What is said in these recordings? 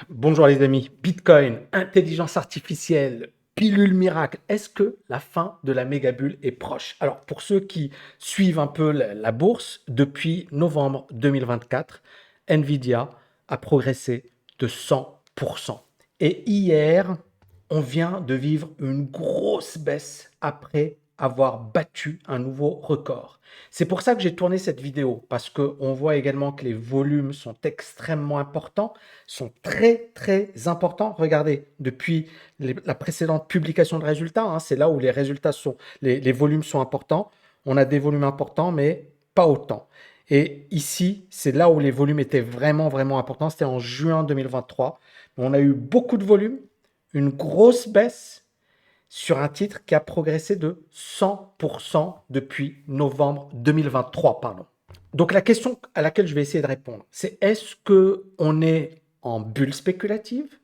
Bonjour les amis, Bitcoin, intelligence artificielle, pilule miracle. Est-ce que la fin de la méga bulle est proche? Alors pour ceux qui suivent un peu la bourse, depuis novembre 2024, Nvidia a progressé de 100%. Et hier, on vient de vivre une grosse baisse après avoir battu un nouveau record. C'est pour ça que j'ai tourné cette vidéo, parce qu'on voit également que les volumes sont extrêmement importants, sont très très importants. Regardez, depuis la précédente publication de résultats, hein, c'est là où les résultats sont, les volumes sont importants. On a des volumes importants, mais pas autant. Et ici, c'est là où les volumes étaient vraiment vraiment importants. C'était en juin 2023. On a eu beaucoup de volumes, une grosse baisse sur un titre qui a progressé de 100% depuis novembre 2023, pardon. Donc la question à laquelle je vais essayer de répondre, c'est est-ce qu'on est en bulle spéculative?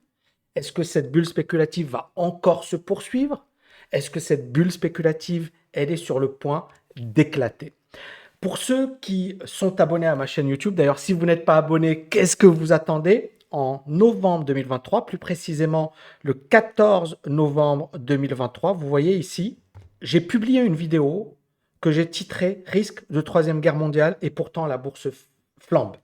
Est-ce que cette bulle spéculative va encore se poursuivre? Est-ce que cette bulle spéculative, elle est sur le point d'éclater? Pour ceux qui sont abonnés à ma chaîne YouTube, d'ailleurs, si vous n'êtes pas abonné, qu'est-ce que vous attendez? En novembre 2023, plus précisément le 14 novembre 2023, vous voyez ici, j'ai publié une vidéo que j'ai titrée Risque de troisième guerre mondiale et pourtant la bourse flambe.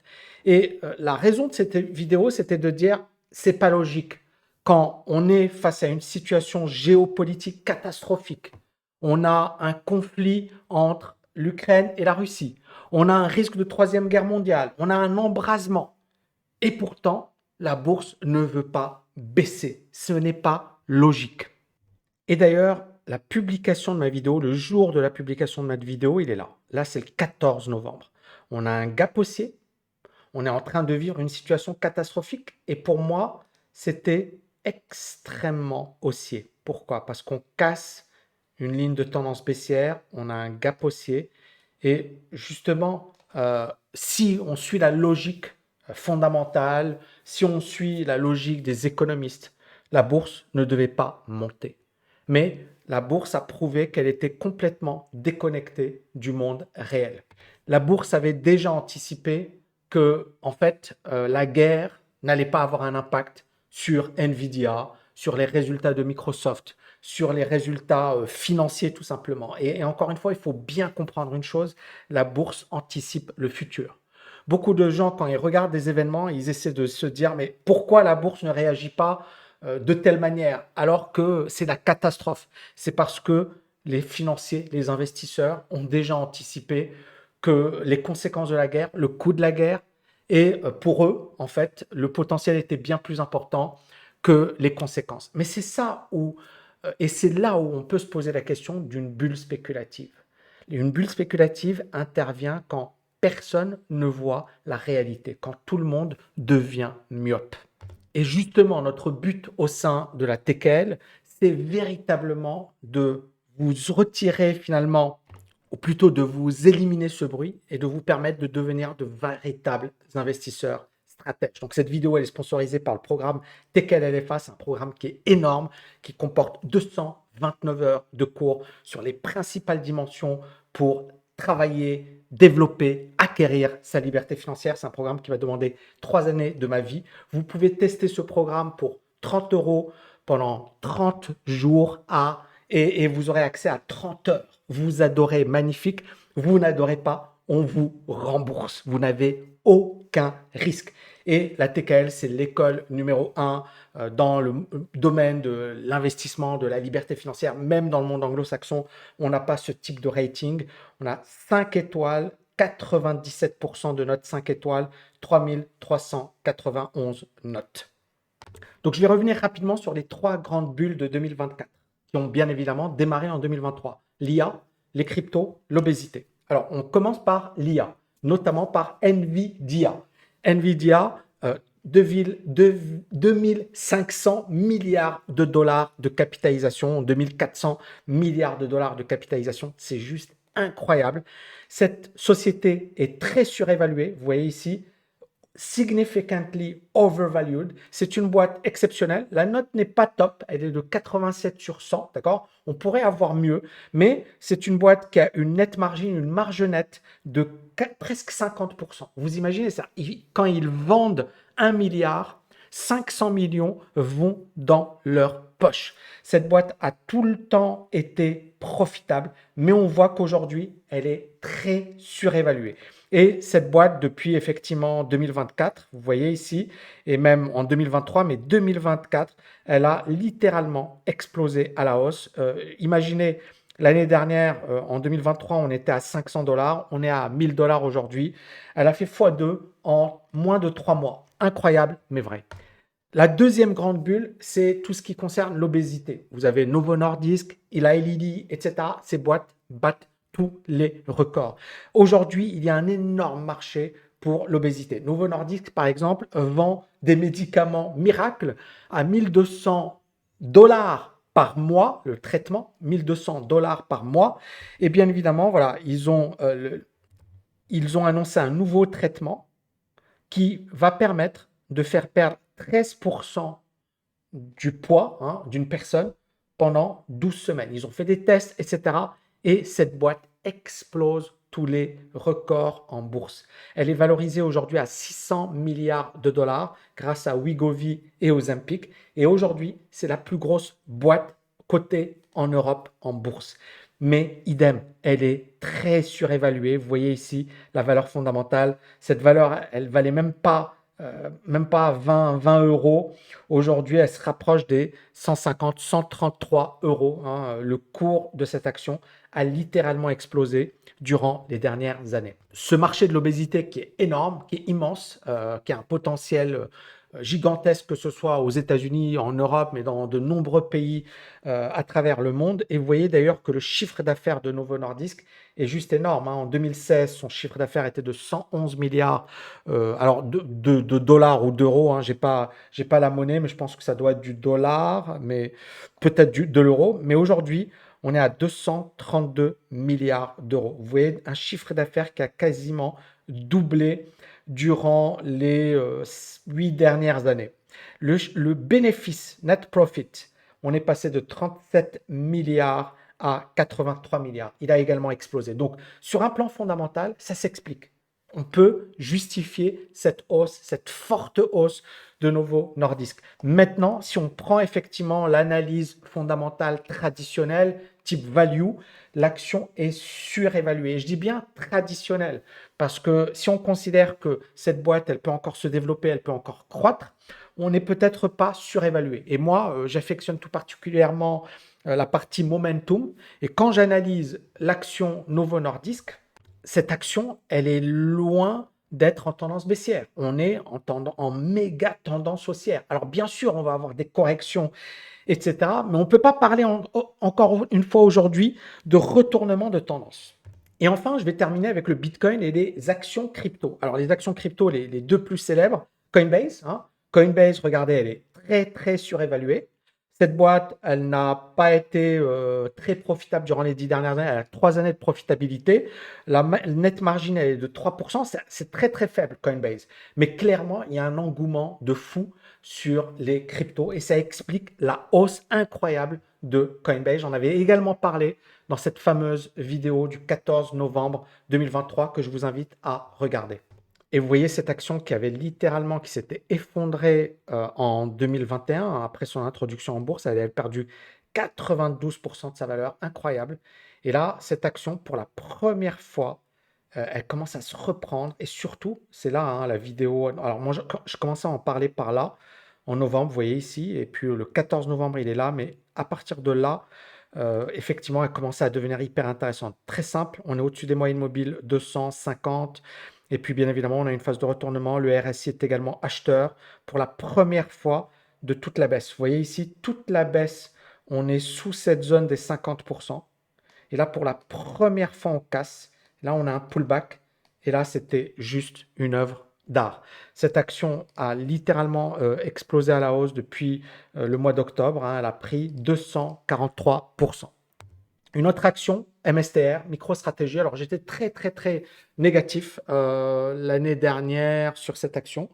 Et la raison de cette vidéo, c'était de dire c'est pas logique. Quand on est face à une situation géopolitique catastrophique, on a un conflit entre l'Ukraine et la Russie, on a un risque de troisième guerre mondiale, on a un embrasement. Et pourtant, la bourse ne veut pas baisser. Ce n'est pas logique. Et d'ailleurs, la publication de ma vidéo, le jour de la publication de ma vidéo, il est là. Là, c'est le 14 novembre. On a un gap haussier. On est en train de vivre une situation catastrophique. Et pour moi, c'était extrêmement haussier. Pourquoi? Parce qu'on casse une ligne de tendance baissière, on a un gap haussier. Et justement, si on suit la logique fondamentale, si on suit la logique des économistes, la bourse ne devait pas monter. Mais la bourse a prouvé qu'elle était complètement déconnectée du monde réel. La bourse avait déjà anticipé que, en fait, la guerre n'allait pas avoir un impact sur Nvidia, sur les résultats de Microsoft, sur les résultats financiers tout simplement. Et encore une fois, il faut bien comprendre une chose, la bourse anticipe le futur. Beaucoup de gens, quand ils regardent des événements, ils essaient de se dire, mais pourquoi la bourse ne réagit pas de telle manière alors que c'est la catastrophe? C'est parce que les financiers, les investisseurs ont déjà anticipé que les conséquences de la guerre, le coût de la guerre, et pour eux, en fait, le potentiel était bien plus important que les conséquences. Mais c'est ça où, et c'est là où on peut se poser la question d'une bulle spéculative. Une bulle spéculative intervient quand personne ne voit la réalité, quand tout le monde devient myope. Et justement, notre but au sein de la TKL, c'est véritablement de vous retirer finalement, ou plutôt de vous éliminer ce bruit et de vous permettre de devenir de véritables investisseurs stratèges. Donc cette vidéo, elle est sponsorisée par le programme TKL LFA. C'est un programme qui est énorme, qui comporte 229 heures de cours sur les principales dimensions pour travailler, développer, acquérir sa liberté financière. C'est un programme qui va demander 3 années de ma vie. Vous pouvez tester ce programme pour 30 euros pendant 30 jours et vous aurez accès à 30 heures. Vous adorez, magnifique. Vous n'adorez pas, on vous rembourse. Vous n'avez aucun risque. Et la TKL, c'est l'école numéro 1 dans le domaine de l'investissement, de la liberté financière. Même dans le monde anglo-saxon, on n'a pas ce type de rating. On a 5 étoiles, 97% de notes 5 étoiles, 3391 notes. Donc, je vais revenir rapidement sur les 3 grandes bulles de 2024 qui ont bien évidemment démarré en 2023. L'IA, les cryptos, l'obésité. Alors, on commence par l'IA, notamment par Nvidia. Nvidia, 2500 milliards de dollars de capitalisation, 2400 milliards de dollars de capitalisation, c'est juste incroyable. Cette société est très surévaluée, vous voyez ici, significantly overvalued. C'est une boîte exceptionnelle. La note n'est pas top, elle est de 87 sur 100, d'accord? On pourrait avoir mieux, mais c'est une boîte qui a une net margin, une marge nette de presque 50%. Vous imaginez ça? Quand ils vendent 1 milliard, 500 millions vont dans leur poche. Cette boîte a tout le temps été profitable, mais on voit qu'aujourd'hui, elle est très surévaluée. Et cette boîte, depuis effectivement 2024, vous voyez ici, et même en 2023, mais 2024, elle a littéralement explosé à la hausse. Imaginez, l'année dernière, en 2023, on était à 500 dollars, on est à 1000 dollars aujourd'hui. Elle a fait x2 en moins de 3 mois. Incroyable, mais vrai. La deuxième grande bulle, c'est tout ce qui concerne l'obésité. Vous avez Novo Nordisk, Eli Lilly, etc. Ces boîtes battent tous les records. Aujourd'hui, il y a un énorme marché pour l'obésité. Novo Nordisk, par exemple, vend des médicaments miracles à 1200 dollars par mois, le traitement, 1200 dollars par mois. Et bien évidemment, voilà, ils ont annoncé un nouveau traitement qui va permettre de faire perdre 13% du poids d'une personne pendant 12 semaines. Ils ont fait des tests, etc. Et cette boîte explose tous les records en bourse. Elle est valorisée aujourd'hui à 600 milliards de dollars grâce à Wegovy et Ozempic. Et aujourd'hui, c'est la plus grosse boîte cotée en Europe en bourse. Mais idem, elle est très surévaluée. Vous voyez ici la valeur fondamentale. Cette valeur, elle valait même pas 20 euros. Aujourd'hui, elle se rapproche des 150, 133 euros. Le cours de cette action a littéralement explosé durant les dernières années. Ce marché de l'obésité qui est énorme, qui est immense, qui a un potentiel gigantesque, que ce soit aux États-Unis, en Europe, mais dans de nombreux pays à travers le monde. Et vous voyez d'ailleurs que le chiffre d'affaires de Novo Nordisk est juste énorme. En 2016, son chiffre d'affaires était de 111 milliards alors de dollars ou d'euros. J'ai pas la monnaie, mais je pense que ça doit être du dollar, mais peut-être de l'euro. Mais aujourd'hui, on est à 232 milliards d'euros. Vous voyez un chiffre d'affaires qui a quasiment doublé durant les 8 dernières années. Le bénéfice, net profit, on est passé de 37 milliards à 83 milliards. Il a également explosé. Donc, sur un plan fondamental, ça s'explique. On peut justifier cette hausse, cette forte hausse de Novo Nordisk. Maintenant, si on prend effectivement l'analyse fondamentale traditionnelle, type value, l'action est surévaluée. Je dis bien traditionnelle, parce que si on considère que cette boîte, elle peut encore se développer, elle peut encore croître, on n'est peut-être pas surévalué. Et moi, j'affectionne tout particulièrement la partie momentum. Et quand j'analyse l'action Novo Nordisk, cette action, elle est loin d'être en tendance baissière. On est en méga tendance haussière. Alors bien sûr, on va avoir des corrections, etc. Mais on ne peut pas parler encore une fois aujourd'hui de retournement de tendance. Et enfin, je vais terminer avec le Bitcoin et les actions crypto. Alors les actions crypto, les deux plus célèbres, Coinbase. Coinbase, regardez, elle est très très surévaluée. Cette boîte, elle n'a pas été très profitable durant les 10 dernières années. Elle a 3 années de profitabilité. La net margin, elle est de 3%. C'est très, très faible, Coinbase. Mais clairement, il y a un engouement de fou sur les cryptos et ça explique la hausse incroyable de Coinbase. J'en avais également parlé dans cette fameuse vidéo du 14 novembre 2023 que je vous invite à regarder. Et vous voyez cette action qui s'était effondrée en 2021, après son introduction en bourse, elle avait perdu 92% de sa valeur, incroyable. Et là, cette action, pour la première fois, elle commence à se reprendre. Et surtout, c'est là la vidéo. Alors moi, je commençais à en parler par là, en novembre, vous voyez ici. Et puis le 14 novembre, il est là. Mais à partir de là, effectivement, elle commençait à devenir hyper intéressante. Très simple, on est au-dessus des moyennes mobiles 250. Et puis, bien évidemment, on a une phase de retournement. Le RSI est également acheteur pour la première fois de toute la baisse. Vous voyez ici, toute la baisse, on est sous cette zone des 50%. Et là, pour la première fois, on casse. Là, on a un pullback. Et là, c'était juste une œuvre d'art. Cette action a littéralement explosé à la hausse depuis le mois d'octobre. Elle a pris 243%. Une autre action, MSTR, MicroStratégie. Alors, j'étais très, très, très négatif l'année dernière sur cette action.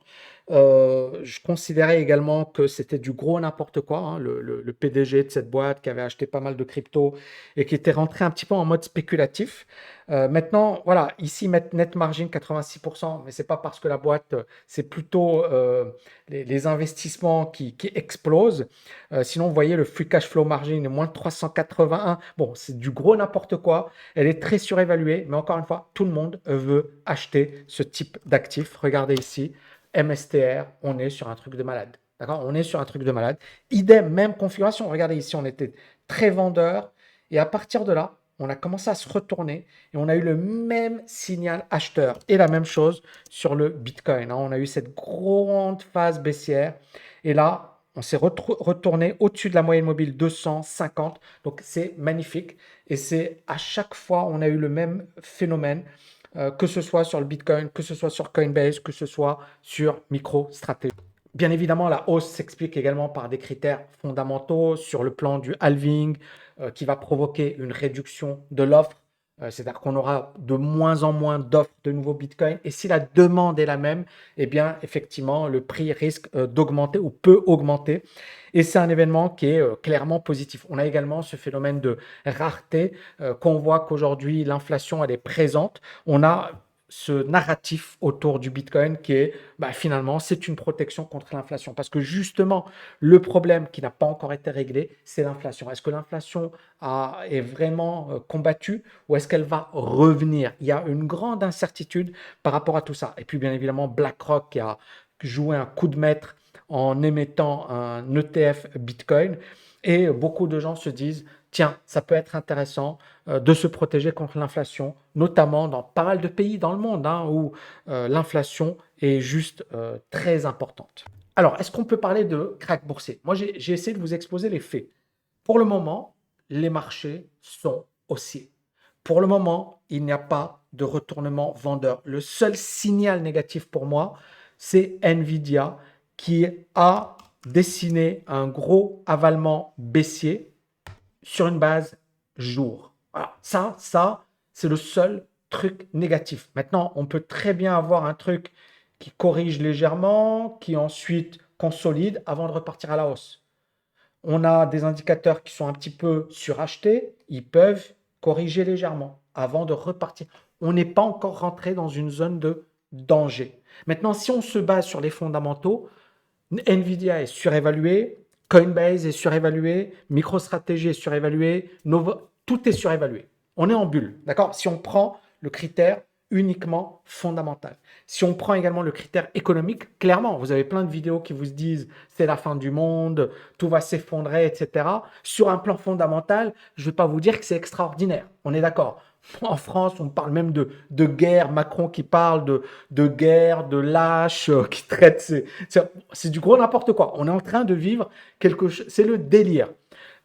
Je considérais également que c'était du gros n'importe quoi, hein, le PDG de cette boîte qui avait acheté pas mal de crypto et qui était rentré un petit peu en mode spéculatif. Maintenant, voilà, ici, ils mettent net margin 86%, mais c'est pas parce que la boîte, c'est plutôt les investissements qui explosent. Sinon, vous voyez, le free cash flow margin est moins de 381. Bon, c'est du gros n'importe quoi. Elle est très surévaluée, mais encore une fois, tout le monde veut acheter ce type d'actif. Regardez ici, MSTR, on est sur un truc de malade. D'accord? On est sur un truc de malade. Idem, même configuration. Regardez ici, on était très vendeur. Et à partir de là, on a commencé à se retourner et on a eu le même signal acheteur. Et la même chose sur le Bitcoin, hein. On a eu cette grande phase baissière. Et là, on s'est retourné au-dessus de la moyenne mobile 250. Donc, c'est magnifique. Et c'est à chaque fois, on a eu le même phénomène, que ce soit sur le Bitcoin, que ce soit sur Coinbase, que ce soit sur MicroStrategy. Bien évidemment, la hausse s'explique également par des critères fondamentaux sur le plan du halving, qui va provoquer une réduction de l'offre. C'est-à-dire qu'on aura de moins en moins d'offres de nouveaux bitcoins. Et si la demande est la même, eh bien, effectivement, le prix risque d'augmenter ou peut augmenter. Et c'est un événement qui est clairement positif. On a également ce phénomène de rareté, qu'on voit qu'aujourd'hui, l'inflation, elle est présente. On a ce narratif autour du Bitcoin qui est finalement, c'est une protection contre l'inflation. Parce que justement, le problème qui n'a pas encore été réglé, c'est l'inflation. Est-ce que l'inflation est vraiment combattue ou est-ce qu'elle va revenir? Il y a une grande incertitude par rapport à tout ça. Et puis, bien évidemment, BlackRock qui a joué un coup de maître en émettant un ETF Bitcoin. Et beaucoup de gens se disent, tiens, ça peut être intéressant de se protéger contre l'inflation, notamment dans pas mal de pays dans le monde, hein, où l'inflation est juste très importante. Alors, est-ce qu'on peut parler de crack boursier? Moi, j'ai essayé de vous exposer les faits. Pour le moment, les marchés sont haussiers. Pour le moment, il n'y a pas de retournement vendeur. Le seul signal négatif pour moi, c'est Nvidia qui a dessiné un gros avalement baissier sur une base jour. Voilà. Ça, c'est le seul truc négatif. Maintenant, on peut très bien avoir un truc qui corrige légèrement, qui ensuite consolide avant de repartir à la hausse. On a des indicateurs qui sont un petit peu surachetés, ils peuvent corriger légèrement avant de repartir. On n'est pas encore rentré dans une zone de danger. Maintenant, si on se base sur les fondamentaux, Nvidia est surévalué, Coinbase est surévalué, MicroStrategy est surévalué, tout est surévalué. On est en bulle, d'accord? Si on prend le critère uniquement fondamental. Si on prend également le critère économique, clairement, vous avez plein de vidéos qui vous disent c'est la fin du monde, tout va s'effondrer, etc. Sur un plan fondamental, je ne vais pas vous dire que c'est extraordinaire. On est d'accord. En France, on parle même de guerre. Macron qui parle de guerre, de lâche, qui traite. C'est du gros n'importe quoi. On est en train de vivre quelque chose. C'est le délire.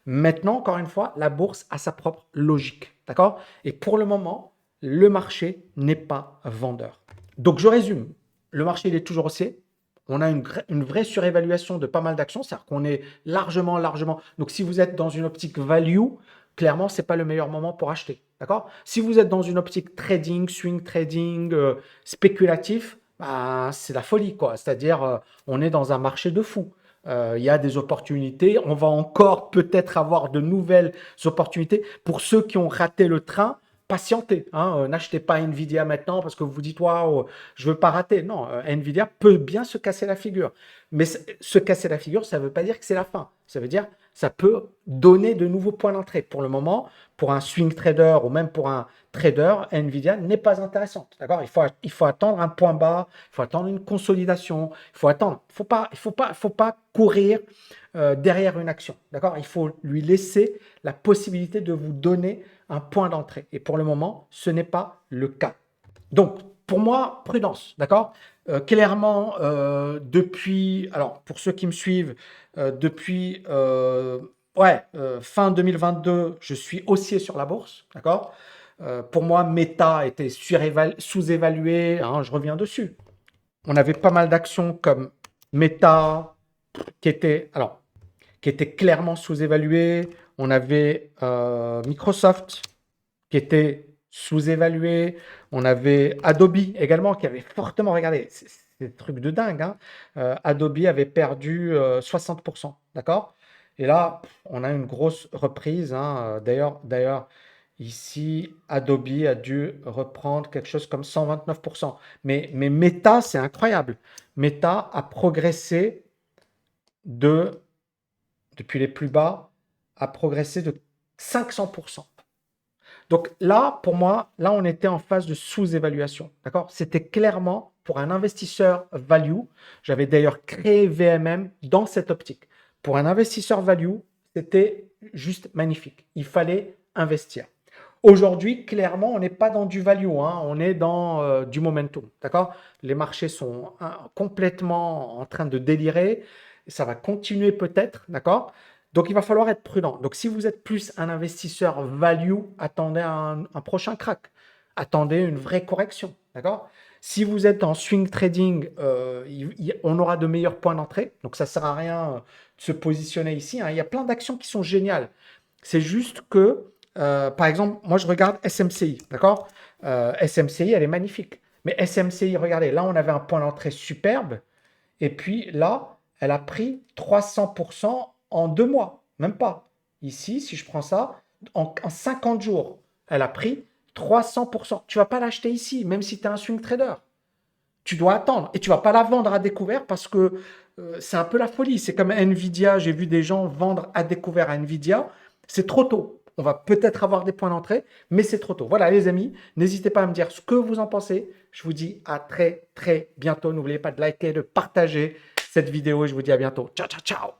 Maintenant, encore une fois, la bourse a sa propre logique. D'accord? Et pour le moment, le marché n'est pas vendeur. Donc, je résume. Le marché, il est toujours haussier. On a une vraie surévaluation de pas mal d'actions. C'est-à-dire qu'on est largement. Donc, si vous êtes dans une optique value, clairement, ce n'est pas le meilleur moment pour acheter. D'accord? Si vous êtes dans une optique trading, swing trading, spéculatif, c'est la folie, quoi. C'est-à-dire, on est dans un marché de fou. Il y a des opportunités. On va encore peut-être avoir de nouvelles opportunités. Pour ceux qui ont raté le train, patientez. Hein. N'achetez pas Nvidia maintenant parce que vous vous dites, waouh, je veux pas rater. Non, Nvidia peut bien se casser la figure. Mais se casser la figure, ça ne veut pas dire que c'est la fin. Ça veut dire ça peut donner de nouveaux points d'entrée. Pour le moment, pour un swing trader ou même pour un trader, Nvidia n'est pas intéressante. D'accord? Il faut attendre un point bas, il faut attendre une consolidation, il faut attendre. Faut pas courir derrière une action. D'accord? Il faut lui laisser la possibilité de vous donner un point d'entrée. Et pour le moment, ce n'est pas le cas. Donc, pour moi, prudence, d'accord? Clairement, alors pour ceux qui me suivent, depuis fin 2022, je suis haussier sur la bourse, d'accord? Pour moi, Meta était sous-évalué, hein, je reviens dessus. On avait pas mal d'actions comme Meta qui étaient clairement sous-évaluées. On avait Microsoft qui était sous-évalué. On avait Adobe également qui avait fortement regardé. des trucs de dingue, hein. Adobe avait perdu 60%, d'accord? Et là, on a une grosse reprise, hein. D'ailleurs, ici, Adobe a dû reprendre quelque chose comme 129%. Mais Meta, c'est incroyable. Meta a progressé de, depuis les plus bas, a progressé de 500%. Donc là, pour moi, là, on était en phase de sous-évaluation. D'accord? C'était clairement pour un investisseur value. J'avais d'ailleurs créé VMM dans cette optique. Pour un investisseur value, c'était juste magnifique. Il fallait investir. Aujourd'hui, clairement, on n'est pas dans du value, hein, on est dans du momentum. D'accord? Les marchés sont complètement en train de délirer. Ça va continuer peut-être. D'accord? Donc, il va falloir être prudent. Donc, si vous êtes plus un investisseur value, attendez un prochain crack. Attendez une vraie correction. D'accord? Si vous êtes en swing trading, on aura de meilleurs points d'entrée. Donc, ça ne sert à rien de se positionner ici, hein. Il y a plein d'actions qui sont géniales. C'est juste que, par exemple, moi, je regarde SMCI. D'accord? SMCI, elle est magnifique. Mais SMCI, regardez, là, on avait un point d'entrée superbe. Et puis là, elle a pris 300% en 2 mois, même pas. Ici, si je prends ça, en 50 jours, elle a pris 300%. Tu ne vas pas l'acheter ici, même si tu es un swing trader. Tu dois attendre. Et tu ne vas pas la vendre à découvert parce que c'est un peu la folie. C'est comme Nvidia. J'ai vu des gens vendre à découvert à Nvidia. C'est trop tôt. On va peut-être avoir des points d'entrée, mais c'est trop tôt. Voilà, les amis, n'hésitez pas à me dire ce que vous en pensez. Je vous dis à très, très bientôt. N'oubliez pas de liker, de partager cette vidéo et je vous dis à bientôt. Ciao, ciao, ciao.